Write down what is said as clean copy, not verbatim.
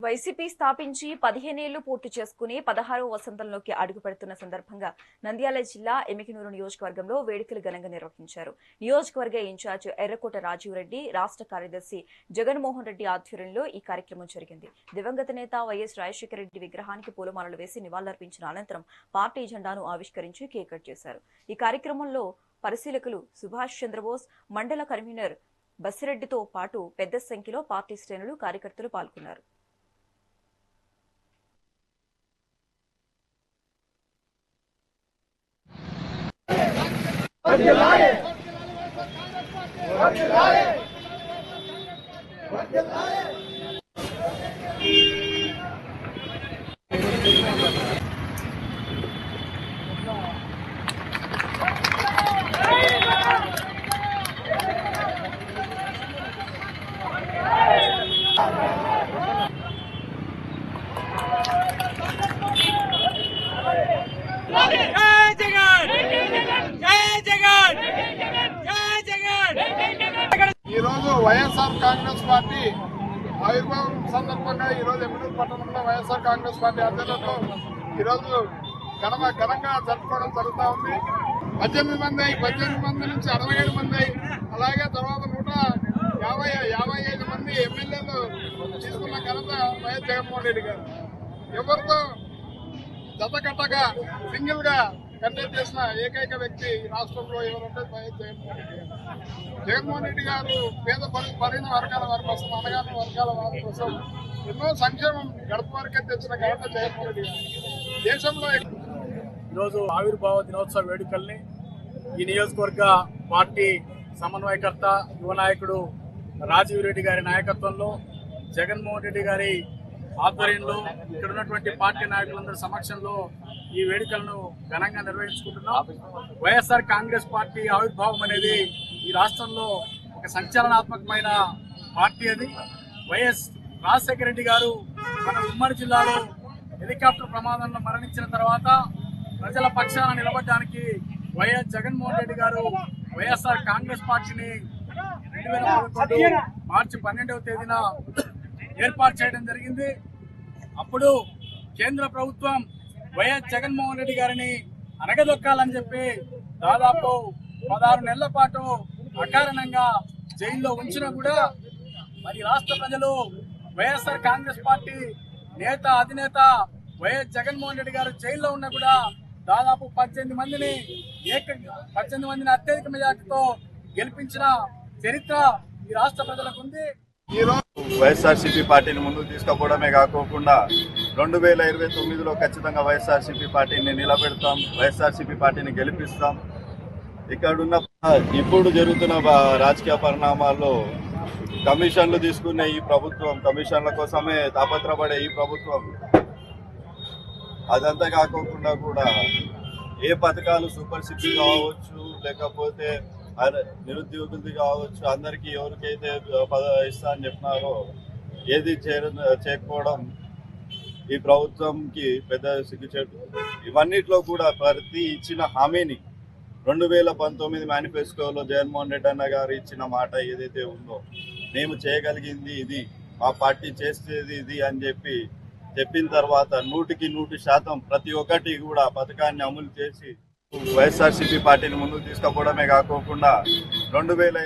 YCP స్థాపించి 15 ఏళ్లు పూర్తి చేసుకుని 16వ వసంతంలోకి అడుగు పెడుతున్న సందర్భంగా నంద్యాల జిల్లా ఎమికనూరు నియోజకవర్గంలో వేడుకలు ఘనంగా నిర్వహించారు. నియోజకవర్గ ఇన్ఛార్జ్ ఎర్రకోట రాజీవ్ రెడ్డి, రాష్ట్ర కార్యదర్శి జగన్మోహన్ రెడ్డి ఆధ్వర్యంలో ఈ కార్యక్రమం జరిగింది. దివంగత నేత వైఎస్ రాజశేఖర రెడ్డి విగ్రహానికి పూలమాలలు వేసి నివాళులర్పించిన అనంతరం పార్టీ జెండాను ఆవిష్కరించి కేక్ కట్ చేశారు. ఈ కార్యక్రమంలో పరిశీలకులు సుభాష్ చంద్రబోస్, మండల కన్వీనర్ బసిరెడ్డితో పాటు పెద్ద సంఖ్యలో పార్టీ శ్రేణులు, కార్యకర్తలు పాల్గొన్నారు. వైఎస్ఆర్ కాంగ్రెస్ పార్టీ ఆవిర్భావం సందర్భంగా ఈరోజు ఎమ్మెల్యే పట్టణంలో వైఎస్ఆర్ కాంగ్రెస్ పార్టీ ఆధ్వర్యంలో ఈరోజు ఘనంగా జరుపుకోవడం జరుగుతూ ఉంది. 18 మంది నుంచి 67 మంది, అలాగే తర్వాత 155 మంది ఎమ్మెల్యేలు తీసుకున్న ఘనత వైఎస్ జగన్మోహన్ రెడ్డి గారు. ఎవరితో జతకట్టగా సింగిల్ గా కంటెస్ట్ చేసిన ఏకైక వ్యక్తి రాష్ట్రంలో ఎవరంటే వైఎస్ జగన్మోహన్ రెడ్డి గారు పేద పరిణ వర్గాల వారి కోసం, అనగాని వర్గాల వారి కోసం ఎన్నో సంక్షేమం గడప వరకే తెచ్చిన ఘనత జగన్మోహన్ రెడ్డి గారు. దేశంలో ఈరోజు ఆవిర్భావ దినోత్సవ వేడుకల్ని ఈ నియోజకవర్గ పార్టీ సమన్వయకర్త, యువ నాయకుడు రాజీవ్ రెడ్డి గారి నాయకత్వంలో, జగన్మోహన్ రెడ్డి గారి ఆధ్వర్యంలో, ఇక్కడ ఉన్నటువంటి పార్టీ నాయకులందరి సమక్షంలో ఈ వేడుకలను ఘనంగా నిర్వహించుకుంటున్నాం. వైఎస్ఆర్ కాంగ్రెస్ పార్టీ ఆవిర్భావం అనేది ఈ రాష్ట్రంలో ఒక సంచలనాత్మకమైన పార్టీ. అది వైఎస్ రాజశేఖర రెడ్డి గారు మన ఉమ్మడి జిల్లాలో హెలికాప్టర్ ప్రమాదంలో మరణించిన తర్వాత ప్రజల పక్షాన నిలబడడానికి వైఎస్ జగన్మోహన్ రెడ్డి గారు వైఎస్ఆర్ కాంగ్రెస్ పార్టీని 2011 మార్చి 12వ తేదీన ఏర్పాటు చేయడం జరిగింది. అప్పుడు కేంద్ర ప్రభుత్వం వైఎస్ జగన్మోహన్ రెడ్డి గారిని అనగదొక్కాలని చెప్పి దాదాపు 16 నెలల పాటు అకారణంగా జైల్లో ఉంచినా కూడా మరి రాష్ట్ర ప్రజలు వైఎస్ఆర్ కాంగ్రెస్ పార్టీ నేత, అధినేత వైఎస్ జగన్మోహన్ రెడ్డి గారు జైల్లో ఉన్నా కూడా దాదాపు 18 మందిని అత్యధిక మెజార్టీతో గెలిపించిన చరిత్ర ఈ రాష్ట్ర ప్రజలకు ఉంది. వైఎస్ఆర్సీపీ పార్టీని ముందుకు తీసుకుపోవడమే కాకోకుండా 2029లో ఖచ్చితంగా వైఎస్ఆర్సీపీ పార్టీని నిలబెడతాం, వైఎస్ఆర్సీపీ పార్టీని గెలిపిస్తాం. ఇక్కడున్న ఇప్పుడు జరుగుతున్న రాజకీయ పరిణామాల్లో కమిషన్లు తీసుకునే ఈ ప్రభుత్వం, కమిషన్ల కోసమే తాపత్రపడే ఈ ప్రభుత్వం, అదంతా కాకోకుండా కూడా ఏ పథకాలు సూపర్ సిక్స్ కావచ్చు, లేకపోతే నిరుద్యోగులది కావచ్చు, అందరికీ ఎవరికైతే ఇస్తా అని చెప్పినారో ఏది చేయకపోవడం ఈ ప్రభుత్వంకి పెద్ద సిగ్గుచేటు. ఇవన్నిట్లో కూడా ప్రతి ఇచ్చిన హామీని 2019 మేనిఫెస్టోలో జగన్మోహన్ రెడ్డి అన్న గారు ఇచ్చిన మాట ఏదైతే ఉందో, మేము చేయగలిగింది ఇది, మా పార్టీ చేసేది ఇది అని చెప్పిన తర్వాత 100% ప్రతి ఒక్కటి కూడా పథకాన్ని అమలు చేసి వైఎస్ఆర్సీపీ పార్టీని ముందుకు తీసుకుపోవడమే కాకోకుండా 2020